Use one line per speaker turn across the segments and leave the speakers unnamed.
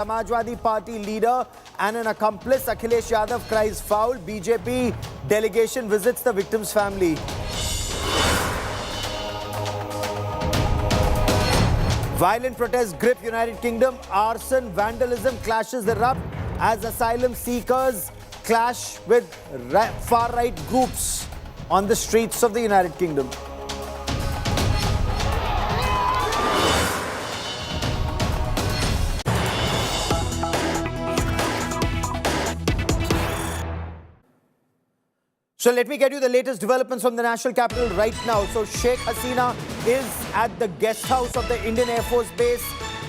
Samajwadi Party leader and an accomplice Akhilesh Yadav cries foul. BJP delegation visits the victim's family. Violent protests grip United Kingdom. Arson, vandalism, clashes erupt as asylum seekers clash with far-right groups on the streets of the United Kingdom. So let me get you the latest developments from the national capital right now. So Sheikh Hasina is at the guest house of the Indian Air Force Base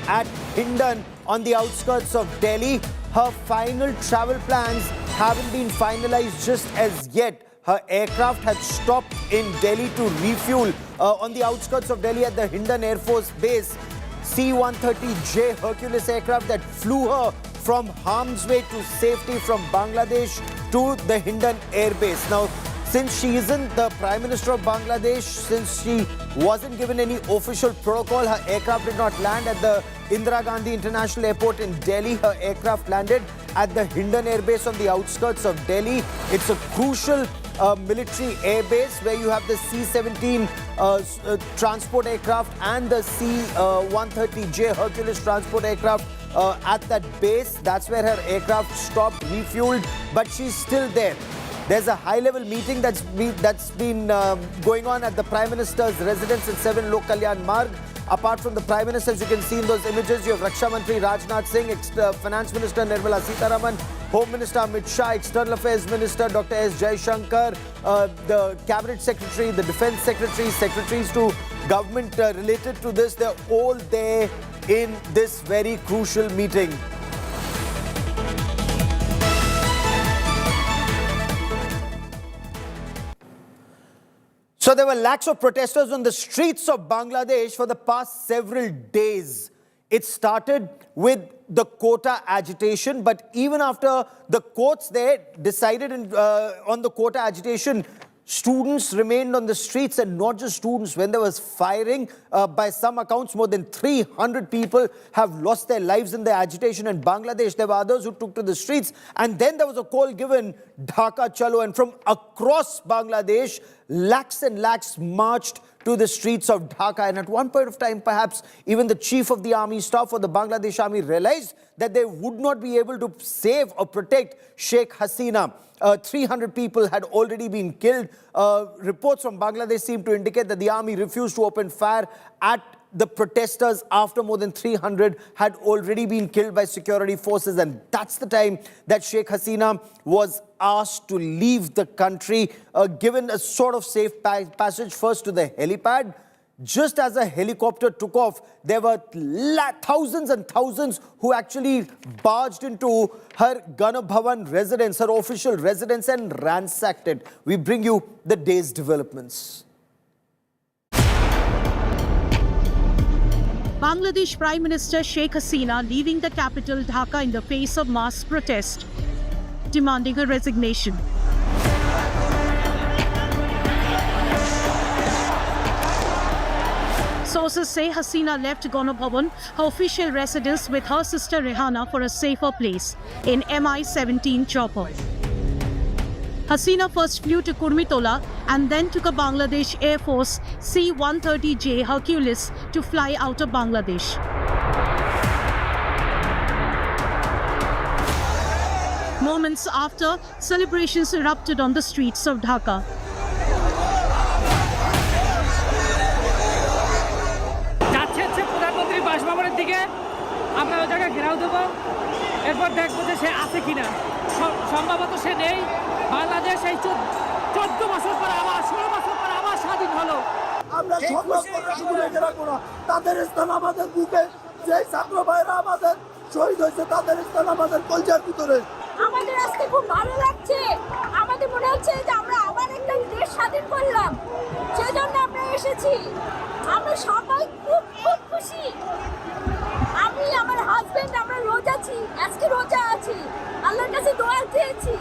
at Hindon on the outskirts of Delhi. Her final travel plans haven't been finalized just as yet. Her aircraft had stopped in Delhi to refuel on the outskirts of Delhi at the Hindon Air Force Base. C-130J Hercules aircraft that flew her from harm's way to safety from Bangladesh to the Hindon Air Base. Now, since she isn't the Prime Minister of Bangladesh, since she wasn't given any official protocol, her aircraft did not land at the Indira Gandhi International Airport in Delhi. Her aircraft landed at the Hindon Air Base on the outskirts of Delhi. It's a crucial military air base where you have the C-17 transport aircraft and the C-130J Hercules transport aircraft at that base. That's where her aircraft stopped, refueled, but she's still there. There's a high-level meeting that's been going on at the Prime Minister's residence in 7 Lok Kalyan Marg. Apart from the Prime Minister, as you can see in those images, you have Raksha Mantri Rajnath Singh, Finance Minister Nirmala Sitharaman, Home Minister Amit Shah, External Affairs Minister Dr. S. Jaishankar, the Cabinet Secretary, the Defence Secretary, secretaries to government related to this, they're all there in this very crucial meeting. So there were lakhs of protesters on the streets of Bangladesh for the past several days. It started with the quota agitation, but even after the courts there decided on the quota agitation, students remained on the streets, and not just students. When there was firing, by some accounts, more than 300 people have lost their lives in the agitation in Bangladesh. There were others who took to the streets. And then there was a call given, Dhaka Chalo. And from across Bangladesh, lakhs and lakhs marched to the streets of Dhaka. And at one point of time, perhaps even the chief of the army staff or the Bangladesh army realized that they would not be able to save or protect Sheikh Hasina. 300 people had already been killed. Reports from Bangladesh seem to indicate that the army refused to open fire at the protesters after more than 300 had already been killed by security forces. And that's the time that Sheikh Hasina was asked to leave the country, given a sort of safe passage first to the helipad. Just as a helicopter took off, there were thousands and thousands who actually barged into her Gana Bhavan residence, her official residence, and ransacked it. We bring you the day's developments.
Bangladesh Prime Minister Sheikh Hasina leaving the capital Dhaka in the face of mass protest, demanding her resignation. Sources say Hasina left Gana Bhavan, her official residence, with her sister Rehana for a safer place in Mi-17 chopper. Hasina first flew to Kurmitola and then took a Bangladesh Air Force C-130J Hercules to fly out of Bangladesh. Moments after, celebrations erupted on the streets of Dhaka.
আমরা ওই জায়গায় ঘেরাও দেব এরপর দেখবো যে সে আছে কিনা সম্ভবত সে নেই বাংলাদেশ এই 14 বছর পর আবার 16 বছর পর আবার স্বাধীন হলো
আমরা সংগ্রাম করে শুধু লেগে রাখবো না তাদের স্থান আমাদের বুকে যে ছাত্র ভাইরা আমাদের শহীদ হয়েছে তাদের স্থান আমাদের কলজার ভিতরে
আমাদের আজকে খুব ভালো লাগছে আমাদের মনে হচ্ছে যে আমরা আবার একটা দেশ স্বাধীন করলাম সেজন্য আমরা এসেছি আমরা সবাই খুব খুব খুশি আমি আমার হাজবেন্ড আমরা আজকে রোজা আছি আল্লাহর কাছে দোয়া চেয়েছি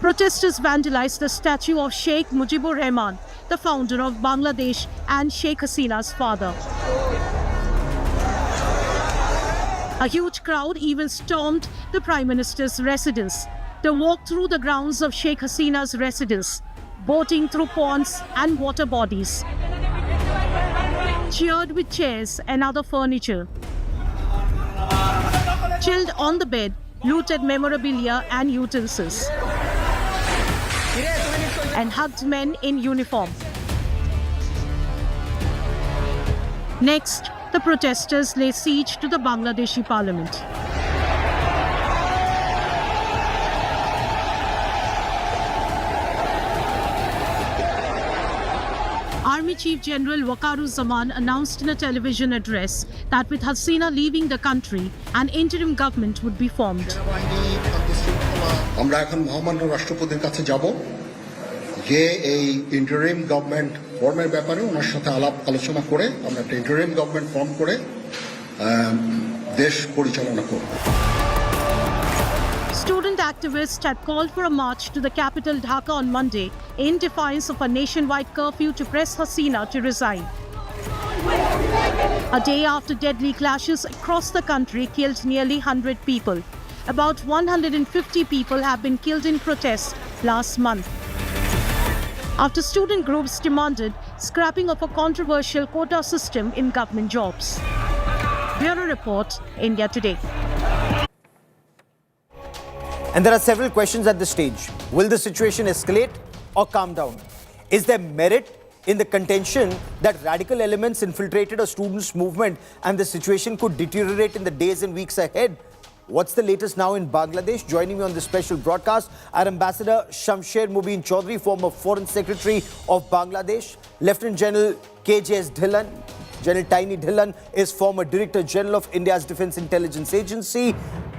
Protesters vandalized the statue of Sheikh Mujibur Rahman, the founder of Bangladesh and Sheikh Hasina's father. A huge crowd even stormed the Prime Minister's residence. They walked through the grounds of Sheikh Hasina's residence, boating through ponds and water bodies, cheered with chairs and other furniture, chilled on the bed, looted memorabilia and utensils, and hugged men in uniform. Next, the protesters lay siege to the Bangladeshi parliament. Army Chief General Waqar Zaman announced in a television address that with Hasina leaving the country, an interim government would be formed.
আমরা এখন মহামান্য রাষ্ট্রপতির কাছে যাব যে এই interim government ফর্মের ব্যাপারে ওনার সাথে আলাপ আলোচনা করে আমরা একটা ইন্টারিম গভর্নমেন্ট ফর্ম করে দেশ পরিচালনা করব।
Student activists had called for a march to the capital Dhaka on Monday in defiance of a nationwide curfew to press Hasina to resign. A day after deadly clashes across the country killed nearly 100 people. About 150 people have been killed in protests last month, after student groups demanded scrapping of a controversial quota system in government jobs. Bureau Report, India Today.
And there are several questions at this stage. Will the situation escalate or calm down? Is there merit in the contention that radical elements infiltrated a students' movement and the situation could deteriorate in the days and weeks ahead? What's the latest now in Bangladesh? Joining me on this special broadcast, our Ambassador Shamsher Mubin Chaudhry, former Foreign Secretary of Bangladesh. Lieutenant General KJS Dhillon, General Tiny Dhillon is former Director General of India's Defence Intelligence Agency.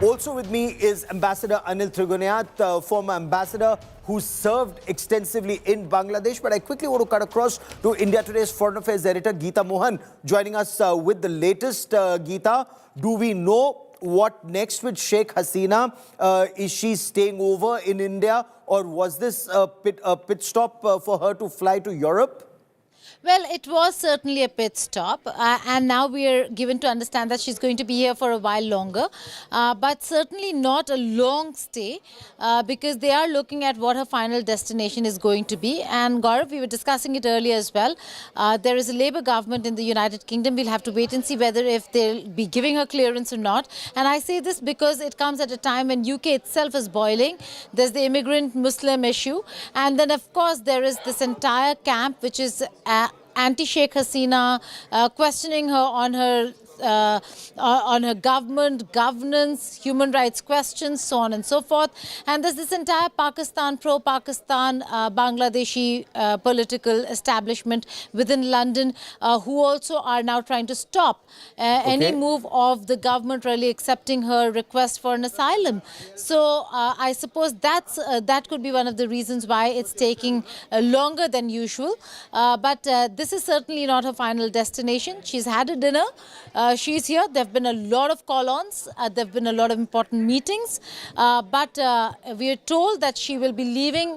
Also with me is Ambassador Anil Trigunayat, former ambassador who served extensively in Bangladesh. But I quickly want to cut across to India Today's Foreign Affairs Editor Geeta Mohan, joining us with the latest. Geeta, do we know what next with Sheikh Hasina? Is she staying over in India, or was this a pit stop for her to fly to Europe?
Well, it was certainly a pit stop, and now we are given to understand that she's going to be here for a while longer, but certainly not a long stay, because they are looking at what her final destination is going to be. And Gaurav, we were discussing it earlier as well. There is a Labour government in the United Kingdom. We'll have to wait and see whether if they'll be giving her clearance or not. And I say this because it comes at a time when UK itself is boiling. There's the immigrant Muslim issue, and then of course there is this entire camp which is anti-Sheikh Hasina, questioning her on her government, governance, human rights questions, so on and so forth. And there's this entire pro-Pakistan, Bangladeshi political establishment within London who also are now trying to stop any move of the government really accepting her request for an asylum. So I suppose that could be one of the reasons why it's taking longer than usual. But this is certainly not her final destination. She's had a dinner. She's here. There have been a lot of call-ons. There have been a lot of important meetings. But we are told that she will be leaving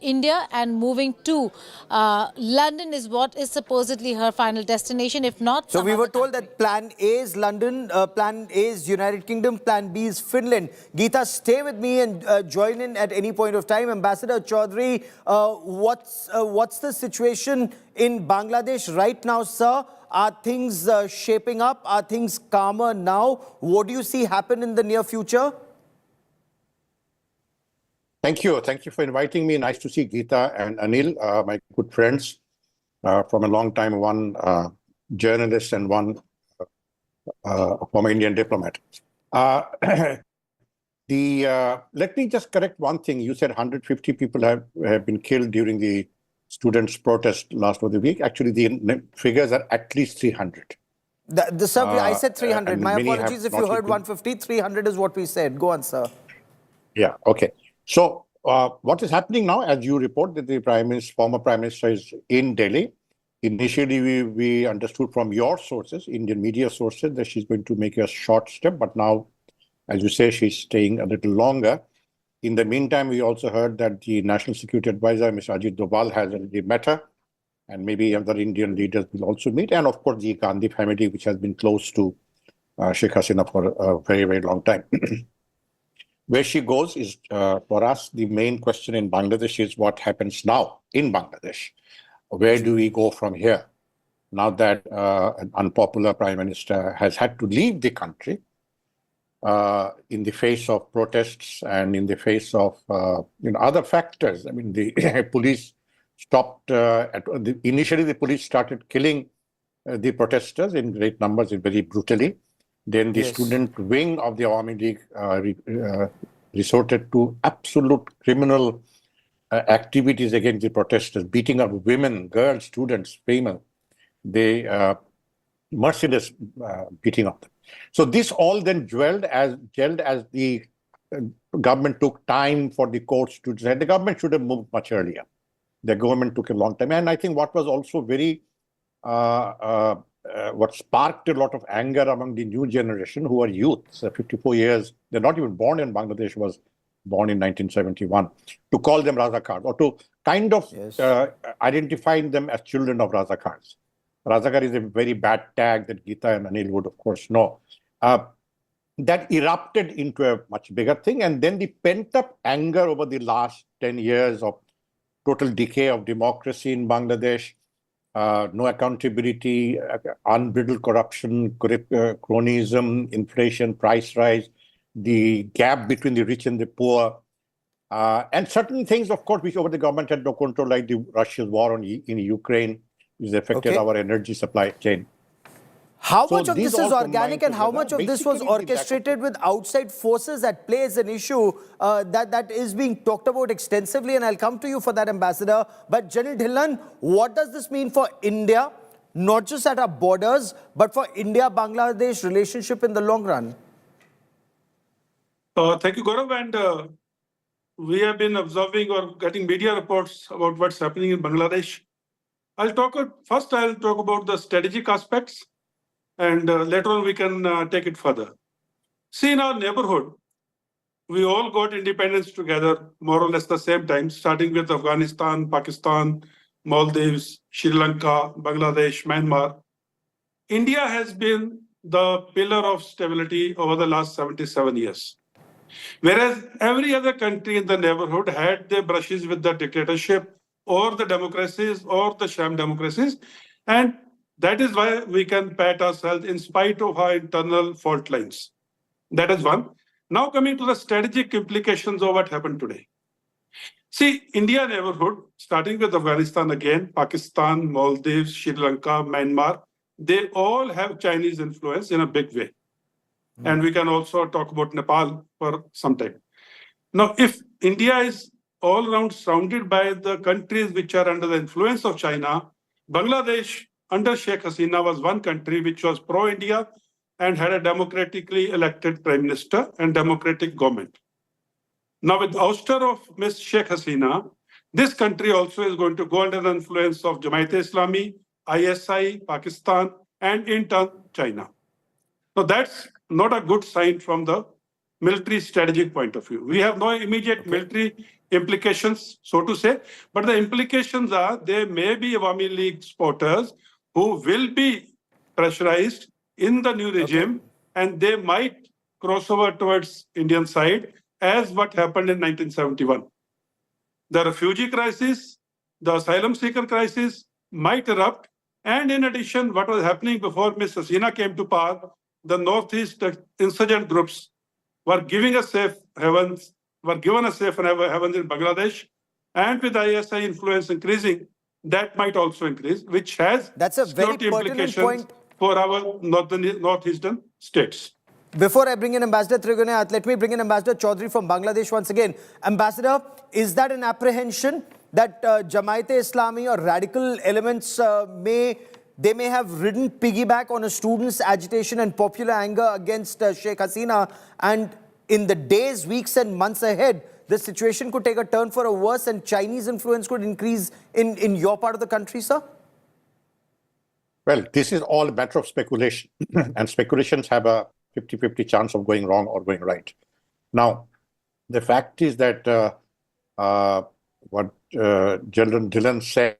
India and moving to London is what is supposedly her final destination, if not
So we were told that plan A is London, plan A is United Kingdom, plan B is Finland. Geeta, stay with me and join in at any point of time. Ambassador Chaudhry, what's the situation in Bangladesh right now, sir? Are things shaping up? Are things calmer now? What do you see happen in the near future?
Thank you. Thank you for inviting me. Nice to see Geeta and Anil, my good friends from a long time, one journalist and one former Indian diplomat. Let me just correct one thing. You said 150 people have been killed during the students' protest last of the week. Actually, the figures are at least 300.
I said 300. My apologies if you heard 150. 300 is what we said. Go on, sir.
Yeah, okay. So what is happening now, as you report, that the former Prime Minister is in Delhi. Initially, we understood from your sources, Indian media sources, that she's going to make a short step. But now, as you say, she's staying a little longer. In the meantime, we also heard that the National Security Advisor, Mr. Ajit Doval, has already met her, and maybe other Indian leaders will also meet. And of course, the Gandhi family, which has been close to Sheikh Hasina for a very, very long time. Where she goes is, for us, the main question in Bangladesh is what happens now in Bangladesh. Where do we go from here? Now that an unpopular prime minister has had to leave the country in the face of protests and in the face of other factors. I mean, the police stopped, initially the police started killing the protesters in great numbers and very brutally. Then the student wing of the Awami League resorted to absolute criminal activities against the protesters, beating up women, girls, students, female. They merciless beating of them. So this all then gelled as the government took time for the courts to decide. The government should have moved much earlier. The government took a long time. And I think what was also very what sparked a lot of anger among the new generation, who are youths, 54 years, they're not even born in Bangladesh, was born in 1971, to call them Razakars, or to kind of identify them as children of Razakars. Razakar is a very bad tag that Geeta and Anil would, of course, know. That erupted into a much bigger thing. And then the pent-up anger over the last 10 years of total decay of democracy in Bangladesh, no accountability, unbridled corruption, cronyism, inflation, price rise, the gap between the rich and the poor, and certain things, of course, which over the government had no control, like the Russia's war in Ukraine, which affected our energy supply chain.
How much of this is organic and how much of this was orchestrated with outside forces at play is an issue that is being talked about extensively, and I'll come to you for that, Ambassador. But General Dhillon, what does this mean for India, not just at our borders, but for India-Bangladesh relationship in the long run?
Thank you, Gaurav. And we have been observing or getting media reports about what's happening in Bangladesh. First, I'll talk about the strategic aspects, and later on we can take it further. See, in our neighborhood, we all got independence together more or less the same time, starting with Afghanistan, Pakistan, Maldives, Sri Lanka, Bangladesh, Myanmar. India has been the pillar of stability over the last 77 years. Whereas every other country in the neighborhood had their brushes with the dictatorship or the democracies or the sham democracies. And that is why we can pat ourselves in spite of our internal fault lines. That is one. Now coming to the strategic implications of what happened today. See, India neighborhood, starting with Afghanistan again, Pakistan, Maldives, Sri Lanka, Myanmar, they all have Chinese influence in a big way. And we can also talk about Nepal for some time. Now, if India is all around surrounded by the countries which are under the influence of China, Bangladesh under Sheikh Hasina was one country which was pro-India and had a democratically elected prime minister and democratic government. Now, with the ouster of Ms. Sheikh Hasina, this country also is going to go under the influence of Jamaat-e-Islami, ISI, Pakistan, and in turn, China. Now, that's not a good sign from the military strategic point of view. We have no immediate military implications, so to say, but the implications are there may be Awami League supporters who will be pressurized in the new regime, and they might cross over towards Indian side as what happened in 1971. The refugee crisis, the asylum seeker crisis might erupt, and in addition, what was happening before Ms. Hasina came to power, the Northeast insurgent groups were giving us safe havens, were given a safe havens in Bangladesh, and with ISI influence increasing, that might also increase, which has
That's a very
security
pertinent
implications
point
for our northeastern states.
Before I bring in Ambassador Trigunayat, let me bring in Ambassador Chaudhary from Bangladesh once again. Ambassador, is that an apprehension that Jamaat-e-Islami or radical elements may have ridden piggyback on a student's agitation and popular anger against Sheikh Hasina, and in the days, weeks and months ahead, the situation could take a turn for a worse and Chinese influence could increase in your part of the country, sir?
Well, this is all a matter of speculation, and speculations have a 50-50 chance of going wrong or going right. Now, the fact is that what General Dhillon said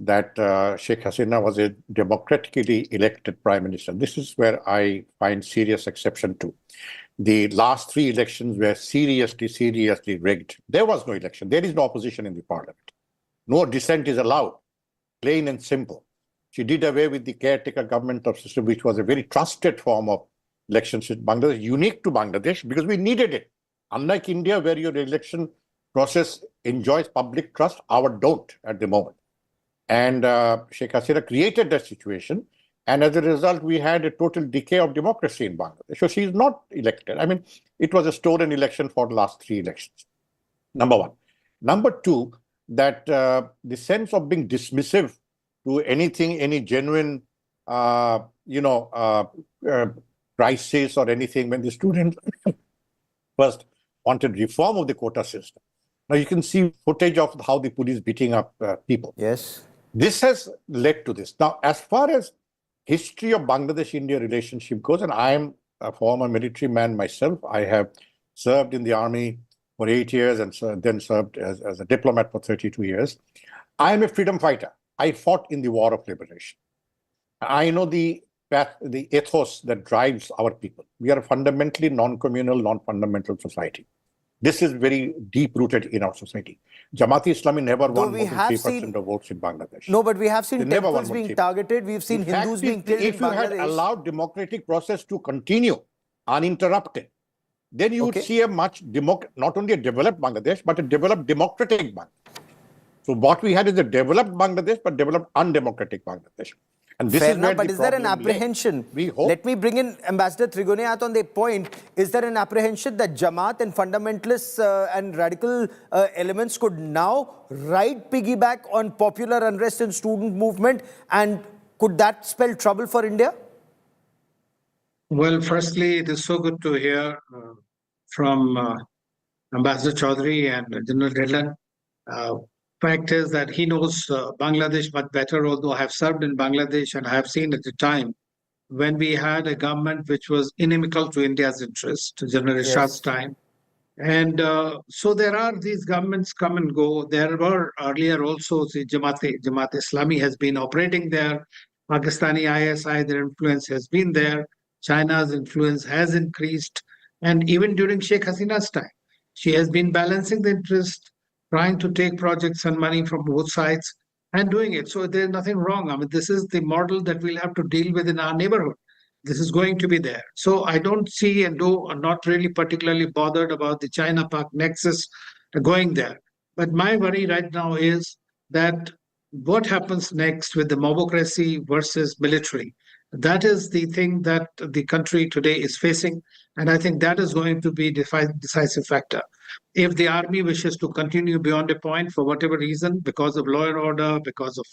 that Sheikh Hasina was a democratically elected prime minister. This is where I find serious exception to. The last three elections were seriously rigged. There was no election. There is no opposition in the parliament. No dissent is allowed, plain and simple. She did away with the caretaker government of system, which was a very trusted form of elections in Bangladesh, unique to Bangladesh because we needed it. Unlike India, where your election process enjoys public trust, our don't at the moment. And Sheikh Hasina created that situation. And as a result, we had a total decay of democracy in Bangladesh. So she's not elected. I mean, it was a stolen election for the last three elections. Number one. Number two, that the sense of being dismissive to anything, any genuine, crisis or anything, when the students first wanted reform of the quota system. Now you can see footage of how the police beating up people.
Yes.
This has led to this. Now, as far as history of Bangladesh-India relationship goes, and I am a former military man myself. I have served in the army for 8 years and then served as a diplomat for 32 years. I am a freedom fighter. I fought in the War of Liberation. I know the ethos that drives our people. We are a fundamentally non-communal, non-fundamental society. This is very deep-rooted in our society. Jamaat-e-Islami never won more than 3% of votes in Bangladesh.
No, but we have seen
They
temples being targeted. We've seen Hindus being killed in Bangladesh.
If you had allowed democratic process to continue uninterrupted, then you would see a much, not only a developed Bangladesh, but a developed democratic Bangladesh. So what we had is a developed Bangladesh, but developed undemocratic Bangladesh. And this is where
but is there an apprehension?
We hope.
Let me bring in Ambassador Trigoniyat on the point. Is there an apprehension that Jamaat and fundamentalists and radical elements could now ride piggyback on popular unrest and student movement? And could that spell trouble for India?
Well, firstly, it is so good to hear from Ambassador Chaudhary and General Dhillon. Fact is that he knows Bangladesh much better, although I have served in Bangladesh and I have seen at the time when we had a government which was inimical to India's interest, General Ershad's time. And so there are these governments come and go. There were earlier also the Jamaat-e-Islami has been operating there. Pakistani ISI, their influence has been there. China's influence has increased. And even during Sheikh Hasina's time, she has been balancing the interest, trying to take projects and money from both sides and doing it. So there's nothing wrong. I mean, this is the model that we'll have to deal with in our neighborhood. This is going to be there. So I don't see and I'm not really particularly bothered about the China-Pak nexus going there. But my worry right now is that what happens next with the mobocracy versus military? That is the thing that the country today is facing. And I think that is going to be a decisive factor. If the army wishes to continue beyond a point for whatever reason, because of law and order, because of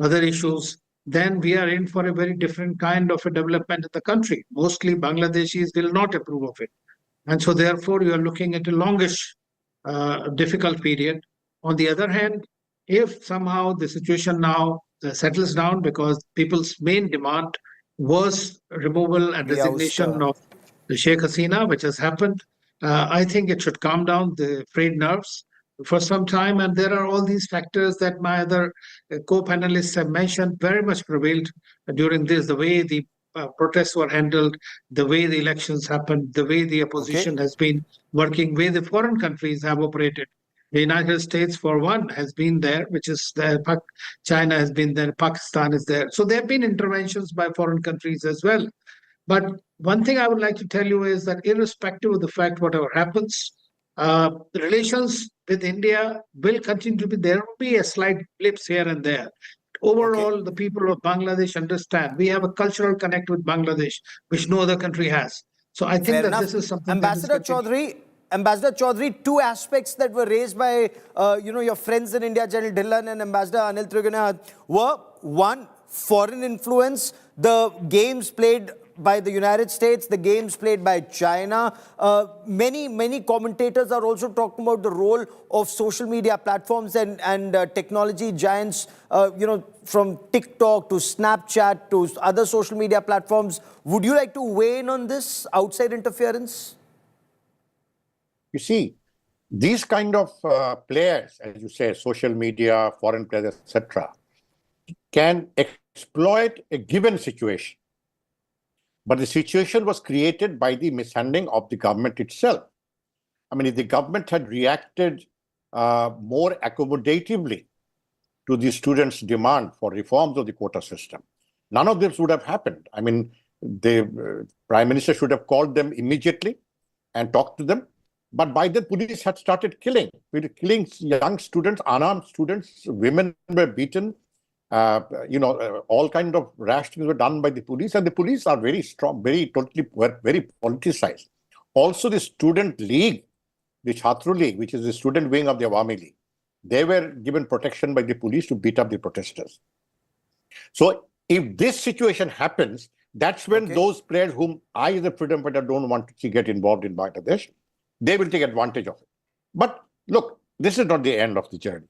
other issues, then we are in for a very different kind of a development in the country. Mostly Bangladeshis will not approve of it. And so therefore, you are looking at a longish, difficult period. On the other hand, if somehow the situation now settles down because people's main demand was removal and resignation of the Sheikh Hasina, which has happened, I think it should calm down the frayed nerves for some time. And there are all these factors that my other co-panelists have mentioned very much prevailed during this, the way the protests were handled, the way the elections happened, the way the opposition has been working, the way the foreign countries have operated. The United States, for one, has been there, which is there. China has been there. Pakistan is there. So there have been interventions by foreign countries as well. But one thing I would like to tell you is that irrespective of the fact whatever happens, the relations with India will continue to be there. Will be a slight blips here and there. Overall, the people of Bangladesh understand we have a cultural connect with Bangladesh, which no other country has. So I think that this is something.
Ambassador Chaudhary, two aspects that were raised by your friends in India, General Dhillon and Ambassador Anil Trigoniyat, were one, foreign influence, the games played by the United States, the games played by China. Many commentators are also talking about the role of social media platforms and technology giants, from TikTok to Snapchat to other social media platforms. Would you like to weigh in on this outside interference?
You see, these kind of players, as you say, social media, foreign players, etc., can exploit a given situation. But the situation was created by the mishandling of the government itself. I mean, if the government had reacted more accommodatively to the students' demand for reforms of the quota system, none of this would have happened. I mean, the Prime Minister should have called them immediately and talked to them. But by then, police had started killing young students, unarmed students, women were beaten. All kind of rash things were done by the police, and the police are very strong, very politicized. Also, the student league, the Chhatra League, which is the student wing of the Awami League, they were given protection by the police to beat up the protesters. So if this situation happens, that's when those players whom I, as a freedom fighter, don't want to see get involved in Bangladesh, they will take advantage of it. But look, this is not the end of the journey.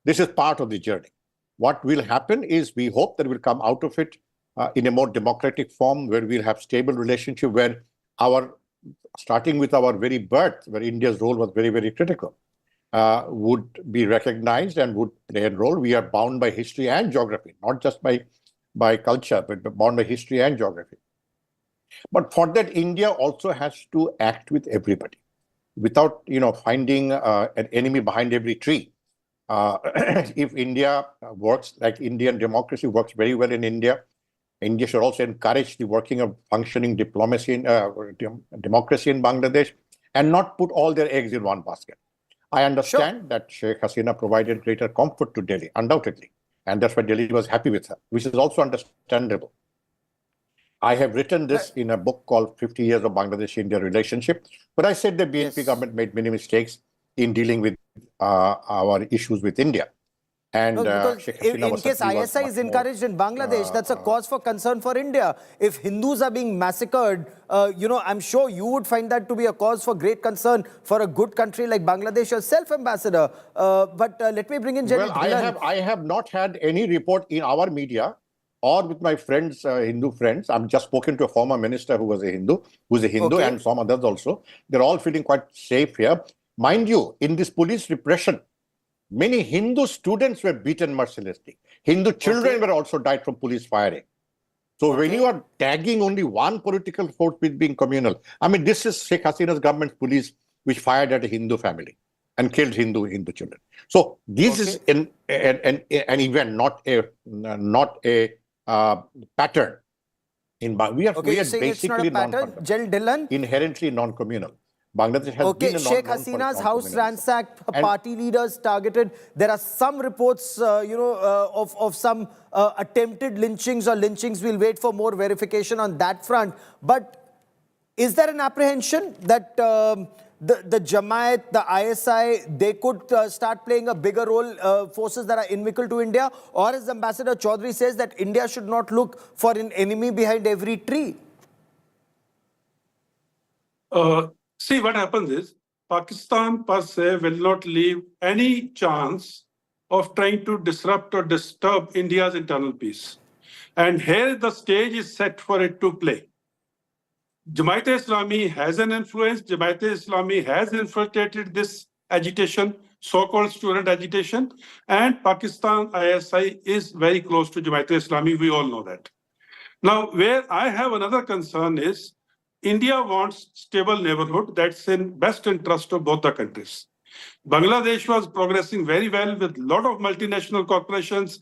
This is part of the journey. What will happen is we hope that we'll come out of it in a more democratic form, where we'll have stable relationship, where starting with our very birth, where India's role was very, very critical, would be recognized and would play a role. We are bound by history and geography, not just by culture, but bound by history and geography. But for that, India also has to act with everybody without, finding an enemy behind every tree. If India works like Indian democracy works very well in India, India should also encourage the working of functioning democracy in Bangladesh and not put all their eggs in one basket. I understand that Sheikh Hasina provided greater comfort to Delhi, undoubtedly. And that's why Delhi was happy with her, which is also understandable. I have written this in a book called 50 Years of Bangladesh-India Relationship, but I said the BNP government made many mistakes in dealing with our issues with India. And
in case ISI is encouraged in Bangladesh, that's a cause for concern for India. If Hindus are being massacred, I'm sure you would find that to be a cause for great concern for a good country like Bangladesh yourself, Ambassador. But let me bring in General
I have not had any report in our media or with my friends, Hindu friends. I've just spoken to a former minister who was a Hindu, and some others also. They're all feeling quite safe here. Mind you, in this police repression, many Hindu students were beaten mercilessly. Hindu children were also died from police firing. So when you are tagging only one political force with being communal, I mean, this is Sheikh Hasina's government's police which fired at a Hindu family and killed Hindu children. So this is an event, not a pattern. We are basically inherently non-communal. Bangladesh has been
Sheikh Hasina's house ransacked, party leaders targeted. There are some reports, of some attempted lynchings or lynchings. We'll wait for more verification on that front. But is there an apprehension that the Jamaat, the ISI, they could start playing a bigger role, forces that are inimical to India? Or as Ambassador Chaudhary says, that India should not look for an enemy behind every tree?
See, what happens is, Pakistan per se will not leave any chance of trying to disrupt or disturb India's internal peace. And here the stage is set for it to play. Jamaat-e-Islami has an influence. Jamaat-e-Islami has infiltrated this agitation, so-called student agitation. And Pakistan ISI is very close to Jamaat-e-Islami. We all know that. Now, where I have another concern is, India wants stable neighborhood that's in best interest of both the countries. Bangladesh was progressing very well with a lot of multinational corporations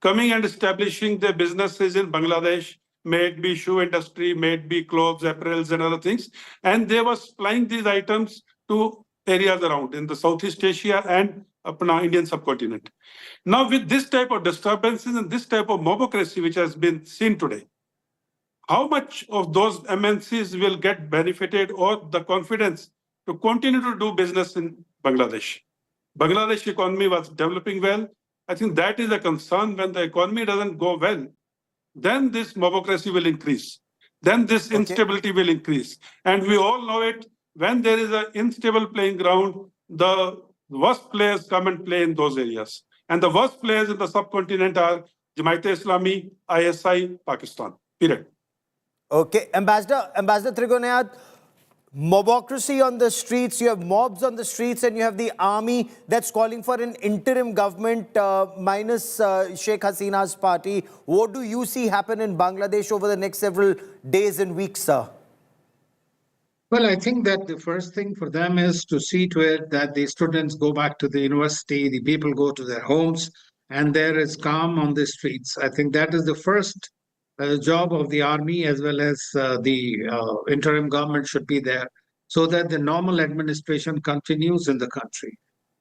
coming and establishing their businesses in Bangladesh, may it be shoe industry, may it be clothes, apparels and other things. And they were supplying these items to areas around in the Southeast Asia and upon Indian subcontinent. Now with this type of disturbances and this type of mobocracy which has been seen today, how much of those MNCs will get benefited or the confidence to continue to do business in Bangladesh? Bangladesh economy was developing well. I think that is a concern. When the economy doesn't go well, then this mobocracy will increase. Then this instability will increase. And we all know it. When there is an unstable playing ground, the worst players come and play in those areas. And the worst players in the subcontinent are Jamaat-e-Islami, ISI, Pakistan. Period.
Okay, Ambassador Trigonayat, mobocracy on the streets, you have mobs on the streets, and you have the army that's calling for an interim government minus Sheikh Hasina's party. What do you see happen in Bangladesh over the next several days and weeks, sir?
Well, I think that the first thing for them is to see to it that the students go back to the university, the people go to their homes, and there is calm on the streets. I think that is the first job of the army, as well as the interim government should be there, so that the normal administration continues in the country.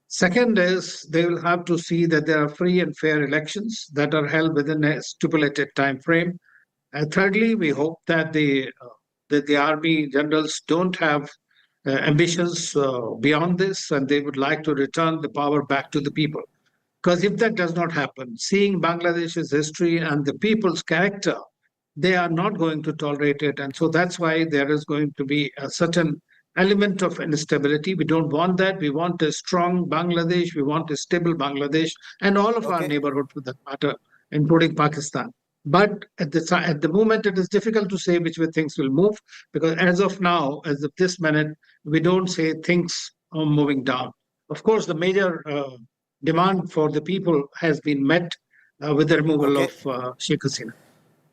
Second is they will have to see that there are free and fair elections that are held within a stipulated time frame. And thirdly, we hope that the army generals don't have ambitions beyond this, and they would like to return the power back to the people. Because if that does not happen, seeing Bangladesh's history and the people's character, they are not going to tolerate it. And so that's why there is going to be a certain element of instability. We don't want that. We want a strong Bangladesh. We want a stable Bangladesh and all of our neighborhood, for that matter, including Pakistan. But at the moment, it is difficult to say which way things will move, because as of now, as of this minute, we don't say things are moving down. Of course, the major demand for the people has been met with the removal of Sheikh Hasina.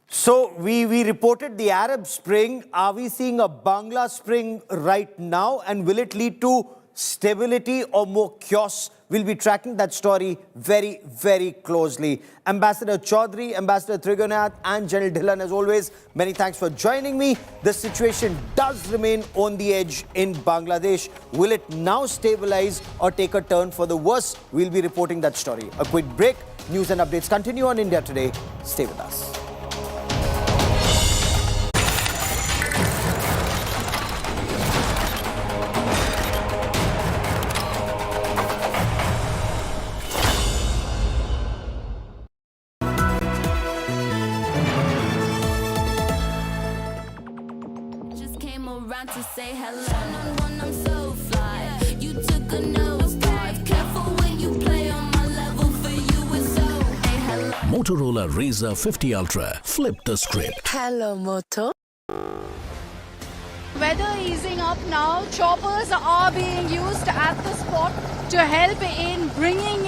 So we reported the Arab Spring. Are we seeing a Bangla Spring right now? And will it lead to stability or more chaos? We'll be tracking that story very, very closely. Ambassador Chaudhary, Ambassador Trigonath, and General Dhillon, as always, many thanks for joining me. The situation does remain on the edge in Bangladesh. Will it now stabilize or take a turn for the worse? We'll be reporting that story. A quick break. News and updates continue on India Today. Stay with us.
To say hello, I'm so fly. You took a nosedive. Careful when you play on my level. For you it's so. Hey, hello.
Motorola Razr 50 Ultra. Flip the script.
Hello, Moto.
Weather easing up now. Choppers are being used at the spot to help in bringing